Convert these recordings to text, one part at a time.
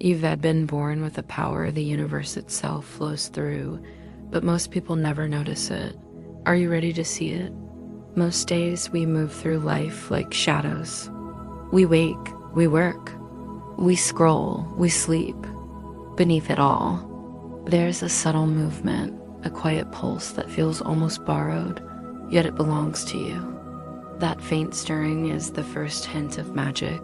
You've been born with a power the universe itself flows through, but most people never notice it. Are you ready to see it? Most days we move through life like shadows. We wake, we work, we scroll, we sleep. Beneath it all, there's a subtle movement, a quiet pulse that feels almost borrowed, yet it belongs to you. That faint stirring is the first hint of magic.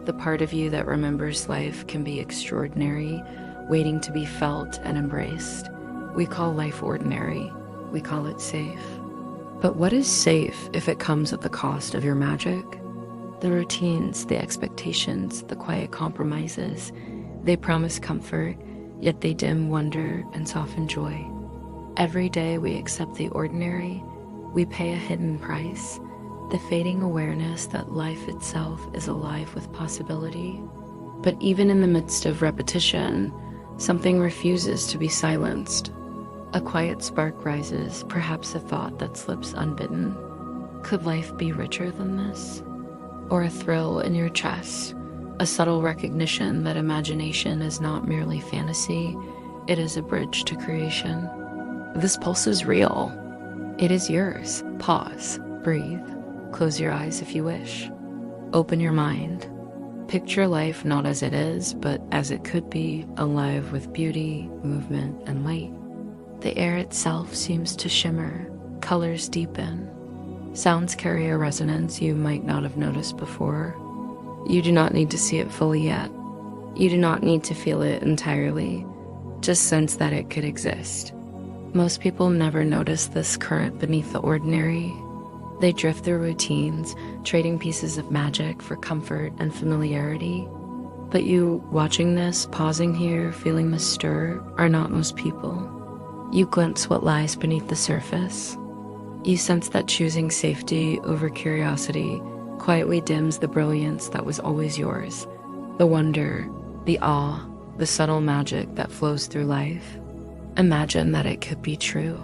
The part of you that remembers life can be extraordinary, waiting to be felt and embraced. We call life ordinary. We call it safe. But what is safe if it comes at the cost of your magic? The routines, the expectations, the quiet compromises, they promise comfort, yet they dim wonder and soften joy. Every day we accept the ordinary, we pay a hidden price, the fading awareness that life itself is alive with possibility. But even in the midst of repetition, something refuses to be silenced. A quiet spark rises, perhaps a thought that slips unbidden. Could life be richer than this? Or a thrill in your chest, a subtle recognition that imagination is not merely fantasy, it is a bridge to creation. This pulse is real. It is yours. Pause, breathe, close your eyes if you wish. Open your mind. Picture life not as it is, but as it could be, alive with beauty, movement, and light. The air itself seems to shimmer, colors deepen. Sounds carry a resonance you might not have noticed before. You do not need to see it fully yet. You do not need to feel it entirely. Just sense that it could exist. Most people never notice this current beneath the ordinary. They drift through routines, trading pieces of magic for comfort and familiarity. But you, watching this, pausing here, feeling the stir, are not most people. You glimpse what lies beneath the surface. You sense that choosing safety over curiosity quietly dims the brilliance that was always yours. The wonder, the awe, the subtle magic that flows through life. Imagine that it could be true.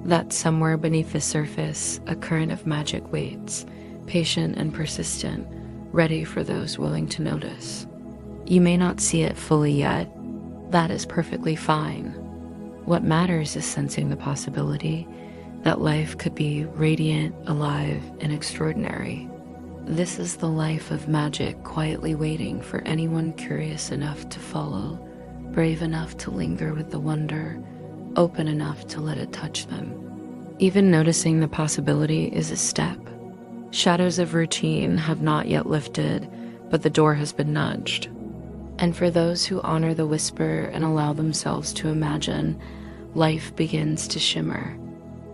That somewhere beneath the surface, a current of magic waits, patient and persistent, ready for those willing to notice. You may not see it fully yet. That is perfectly fine. What matters is sensing the possibility that life could be radiant, alive, and extraordinary. This is the life of magic quietly waiting for anyone curious enough to follow, brave enough to linger with the wonder, open enough to let it touch them. Even noticing the possibility is a step. Shadows of routine have not yet lifted, but the door has been nudged. And for those who honor the whisper and allow themselves to imagine, life begins to shimmer.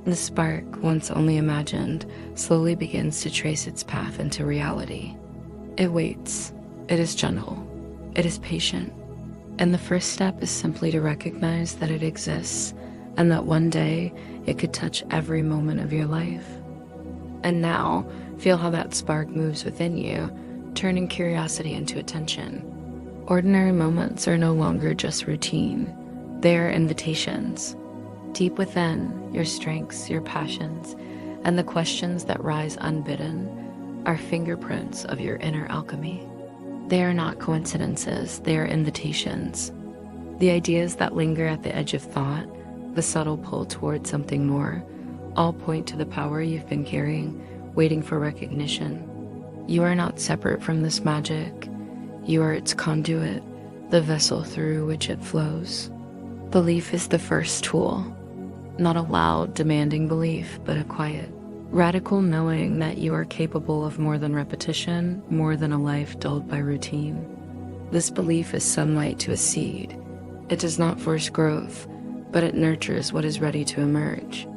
The spark, once only imagined, slowly begins to trace its path into reality. It waits. It is gentle. It is patient. And the first step is simply to recognize that it exists and that one day it could touch every moment of your life. And now, feel how that spark moves within you, turning curiosity into attention. Ordinary moments are no longer just routine. They are invitations. Deep within, your strengths, your passions, and the questions that rise unbidden are fingerprints of your inner alchemy. They are not coincidences, they are invitations. The ideas that linger at the edge of thought, the subtle pull towards something more, all point to the power you've been carrying, waiting for recognition. You are not separate from this magic. You are its conduit, the vessel through which it flows. Belief is the first tool. Not a loud, demanding belief, but a quiet, radical knowing that you are capable of more than repetition, more than a life dulled by routine. This belief is sunlight to a seed. It does not force growth, but it nurtures what is ready to emerge.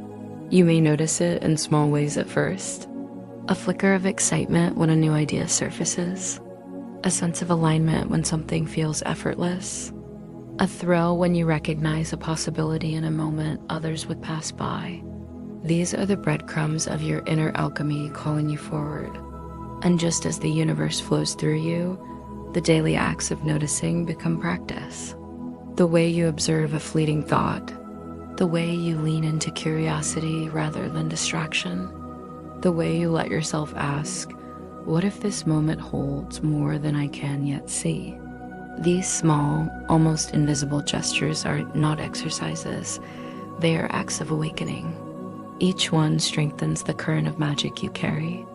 You may notice it in small ways at first. A flicker of excitement when a new idea surfaces. A sense of alignment when something feels effortless. A thrill when you recognize a possibility in a moment others would pass by. These are the breadcrumbs of your inner alchemy calling you forward. And just as the universe flows through you, the daily acts of noticing become practice. The way you observe a fleeting thought, the way you lean into curiosity rather than distraction, the way you let yourself ask, what if this moment holds more than I can yet see? These small, almost invisible gestures are not exercises. They are acts of awakening. Each one strengthens the current of magic you carry.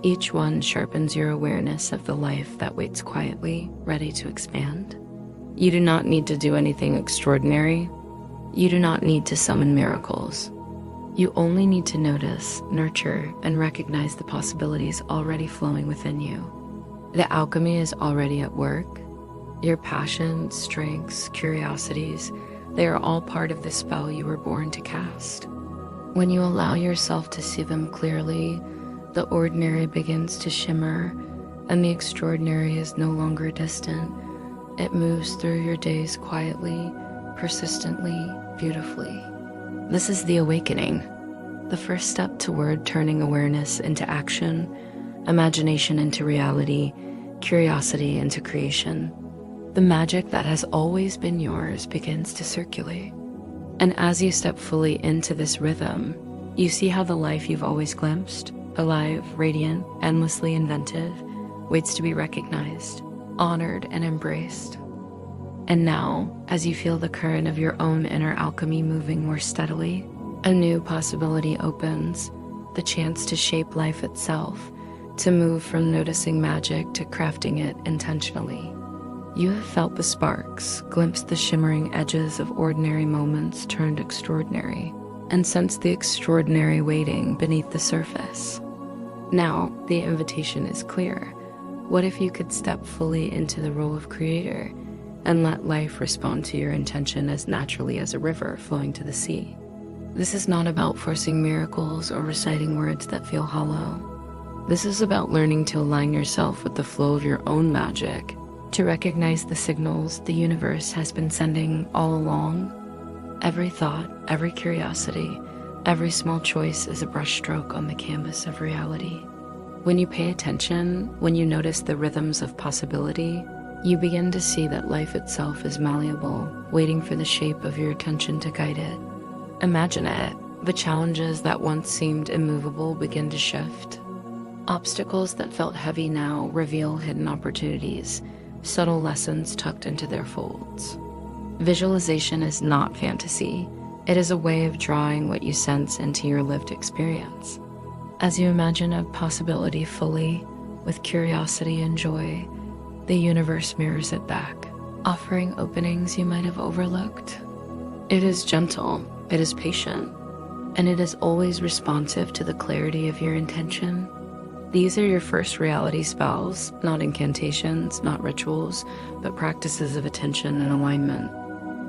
Each one sharpens your awareness of the life that waits quietly, ready to expand. You do not need to do anything extraordinary. You do not need to summon miracles. You only need to notice, nurture, and recognize the possibilities already flowing within you. The alchemy is already at work. Your passions, strengths, curiosities, they are all part of the spell you were born to cast. When you allow yourself to see them clearly, the ordinary begins to shimmer, and the extraordinary is no longer distant. It moves through your days quietly, persistently, beautifully. This is the awakening, the first step toward turning awareness into action, imagination into reality, curiosity into creation. The magic that has always been yours begins to circulate. And as you step fully into this rhythm, you see how the life you've always glimpsed, alive, radiant, endlessly inventive, waits to be recognized, honored, and embraced. And now, as you feel the current of your own inner alchemy moving more steadily, a new possibility opens, the chance to shape life itself, to move from noticing magic to crafting it intentionally. You have felt the sparks, glimpsed the shimmering edges of ordinary moments turned extraordinary, and sensed the extraordinary waiting beneath the surface. Now, the invitation is clear. What if you could step fully into the role of creator and let life respond to your intention as naturally as a river flowing to the sea? This is not about forcing miracles or reciting words that feel hollow. This is about learning to align yourself with the flow of your own magic, to recognize the signals the universe has been sending all along. Every thought, every curiosity, every small choice is a brushstroke on the canvas of reality. When you pay attention, when you notice the rhythms of possibility, you begin to see that life itself is malleable, waiting for the shape of your attention to guide it. Imagine it. The challenges that once seemed immovable begin to shift. Obstacles that felt heavy now reveal hidden opportunities, subtle lessons tucked into their folds. Visualization is not fantasy. It is a way of drawing what you sense into your lived experience. As you imagine a possibility fully, with curiosity and joy, the universe mirrors it back, offering openings you might have overlooked. It is gentle, it is patient, and it is always responsive to the clarity of your intention. These are your first reality spells, not incantations, not rituals, but practices of attention and alignment.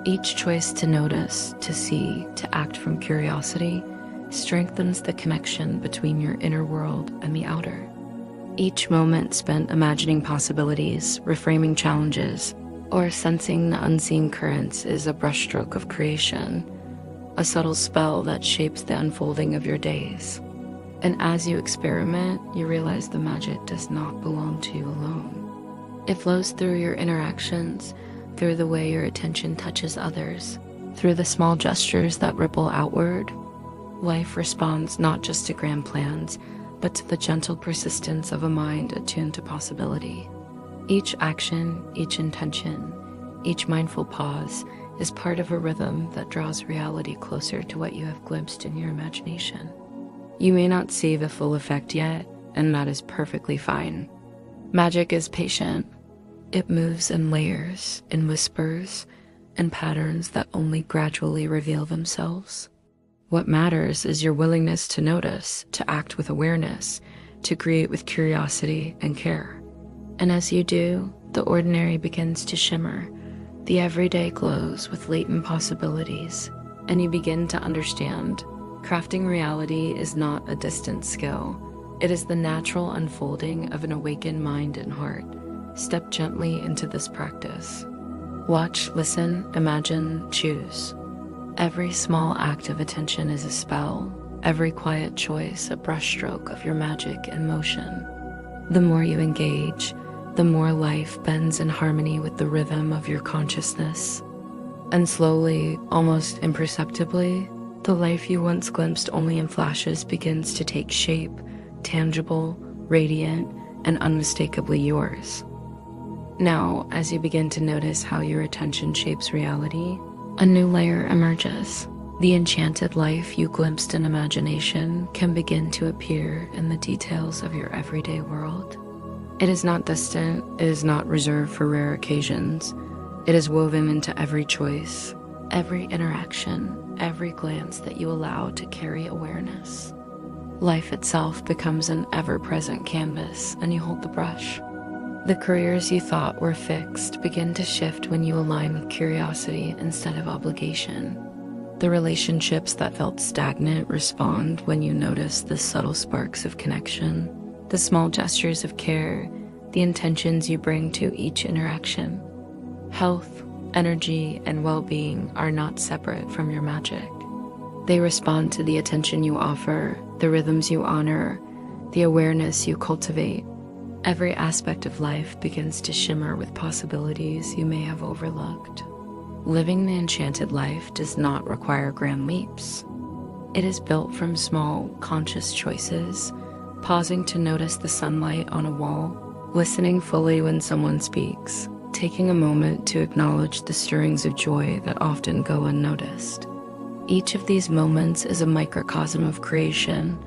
Each choice to notice, to see, to act from curiosity strengthens the connection between your inner world and the outer. Each moment spent imagining possibilities, reframing challenges, or sensing the unseen currents is a brushstroke of creation, a subtle spell that shapes the unfolding of your days. And as you experiment, you realize the magic does not belong to you alone. It flows through your interactions, through the way your attention touches others, through the small gestures that ripple outward. Life responds not just to grand plans, but to the gentle persistence of a mind attuned to possibility. Each action, each intention, each mindful pause is part of a rhythm that draws reality closer to what you have glimpsed in your imagination. You may not see the full effect yet, and that is perfectly fine. Magic is patient. It moves in layers, in whispers, and patterns that only gradually reveal themselves. What matters is your willingness to notice, to act with awareness, to create with curiosity and care. And as you do, the ordinary begins to shimmer. The everyday glows with latent possibilities, and you begin to understand crafting reality is not a distant skill. It is the natural unfolding of an awakened mind and heart. Step gently into this practice. Watch, listen, imagine, choose. Every small act of attention is a spell. Every quiet choice a brushstroke of your magic in motion. The more you engage, the more life bends in harmony with the rhythm of your consciousness. And slowly, almost imperceptibly, the life you once glimpsed only in flashes begins to take shape, tangible, radiant, and unmistakably yours. Now, as you begin to notice how your attention shapes reality, a new layer emerges. The enchanted life you glimpsed in imagination can begin to appear in the details of your everyday world. It is not distant, it is not reserved for rare occasions. It is woven into every choice, every interaction, every glance that you allow to carry awareness. Life itself becomes an ever-present canvas, and you hold the brush. The careers you thought were fixed begin to shift when you align with curiosity instead of obligation. The relationships that felt stagnant respond when you notice the subtle sparks of connection, the small gestures of care, the intentions you bring to each interaction. Health, energy, and well-being are not separate from your magic. They respond to the attention you offer, the rhythms you honor, the awareness you cultivate. Every aspect of life begins to shimmer with possibilities you may have overlooked. Living the enchanted life does not require grand leaps. It is built from small, conscious choices, pausing to notice the sunlight on a wall, listening fully when someone speaks, taking a moment to acknowledge the stirrings of joy that often go unnoticed. Each of these moments is a microcosm of creation,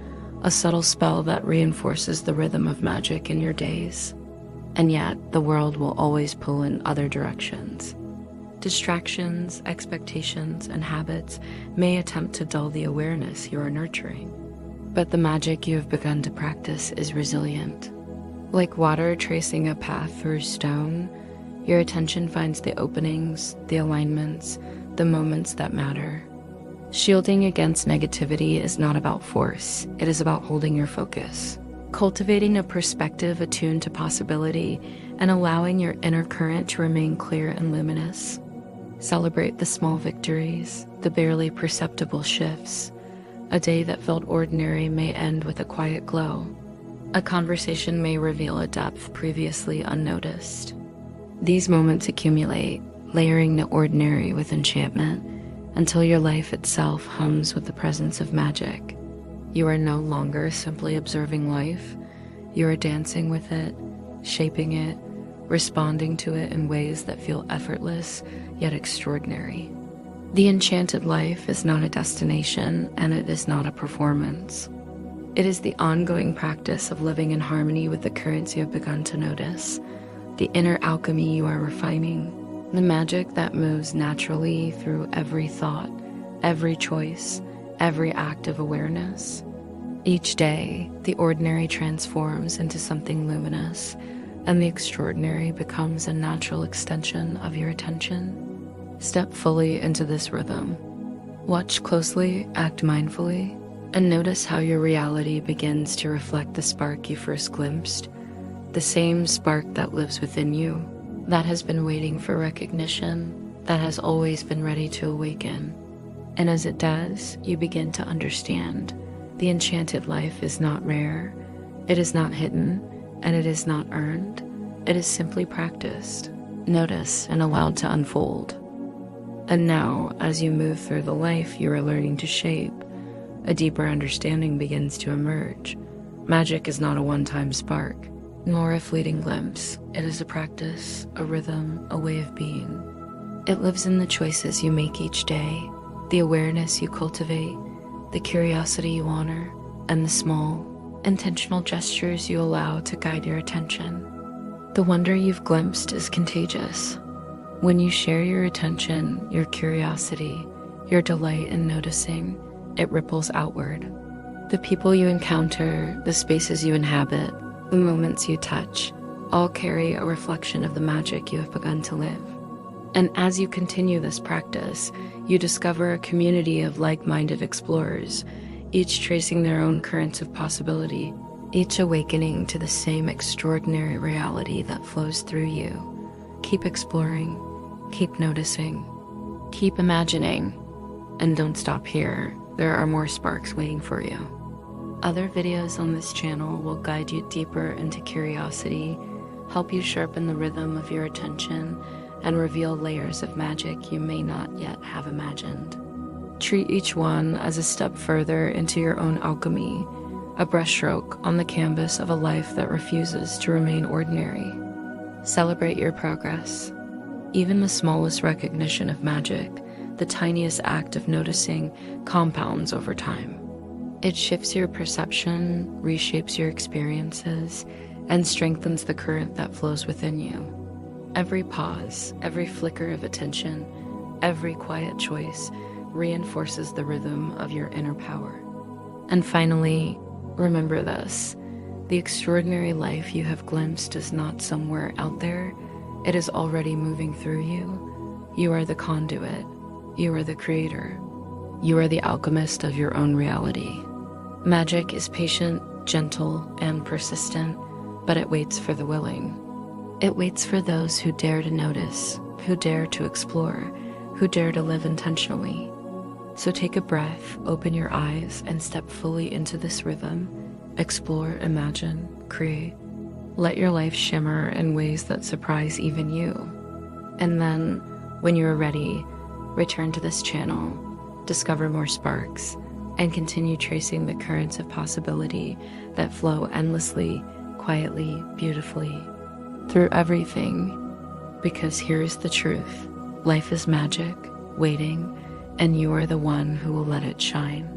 a subtle spell that reinforces the rhythm of magic in your days. And yet, the world will always pull in other directions. Distractions, expectations, and habits may attempt to dull the awareness you are nurturing. But the magic you have begun to practice is resilient. Like water tracing a path through stone, your attention finds the openings, the alignments, the moments that matter. Shielding against negativity is not about force, it is about holding your focus. Cultivating a perspective attuned to possibility and allowing your inner current to remain clear and luminous. Celebrate the small victories, the barely perceptible shifts. A day that felt ordinary may end with a quiet glow. A conversation may reveal a depth previously unnoticed. These moments accumulate, layering the ordinary with enchantment, until your life itself hums with the presence of magic. You are no longer simply observing life, you are dancing with it, shaping it, responding to it in ways that feel effortless yet extraordinary. The enchanted life is not a destination, and it is not a performance. It is the ongoing practice of living in harmony with the currents you have begun to notice, the inner alchemy you are refining, the magic that moves naturally through every thought, every choice, every act of awareness. Each day, the ordinary transforms into something luminous, and the extraordinary becomes a natural extension of your attention. Step fully into this rhythm. Watch closely, act mindfully, and notice how your reality begins to reflect the spark you first glimpsed, the same spark that lives within you, that has been waiting for recognition, that has always been ready to awaken. And as it does, you begin to understand the enchanted life is not rare, it is not hidden, and it is not earned. It is simply practiced, noticed, and allowed to unfold. And now, as you move through the life you are learning to shape, a deeper understanding begins to emerge. Magic is not a one-time spark, nor a fleeting glimpse. It is a practice, a rhythm, a way of being. It lives in the choices you make each day, the awareness you cultivate, the curiosity you honor, and the small, intentional gestures you allow to guide your attention. The wonder you've glimpsed is contagious. When you share your attention, your curiosity, your delight in noticing, it ripples outward. The people you encounter, the spaces you inhabit, the moments you touch, all carry a reflection of the magic you have begun to live. And as you continue this practice, you discover a community of like-minded explorers, each tracing their own currents of possibility, each awakening to the same extraordinary reality that flows through you. Keep exploring, keep noticing, keep imagining, and don't stop here. There are more sparks waiting for you. Other videos on this channel will guide you deeper into curiosity, help you sharpen the rhythm of your attention, and reveal layers of magic you may not yet have imagined. Treat each one as a step further into your own alchemy, a brushstroke on the canvas of a life that refuses to remain ordinary. Celebrate your progress. Even the smallest recognition of magic, the tiniest act of noticing, compounds over time. It shifts your perception, reshapes your experiences, and strengthens the current that flows within you. Every pause, every flicker of attention, every quiet choice reinforces the rhythm of your inner power. And finally, remember this: the extraordinary life you have glimpsed is not somewhere out there. It is already moving through you. You are the conduit. You are the creator. You are the alchemist of your own reality. Magic is patient, gentle, and persistent, but it waits for the willing. It waits for those who dare to notice, who dare to explore, who dare to live intentionally. So take a breath, open your eyes, and step fully into this rhythm. Explore, imagine, create. Let your life shimmer in ways that surprise even you. And then, when you are ready, return to this channel, discover more sparks, and continue tracing the currents of possibility that flow endlessly, quietly, beautifully, through everything. Because here is the truth: life is magic, waiting, and you are the one who will let it shine.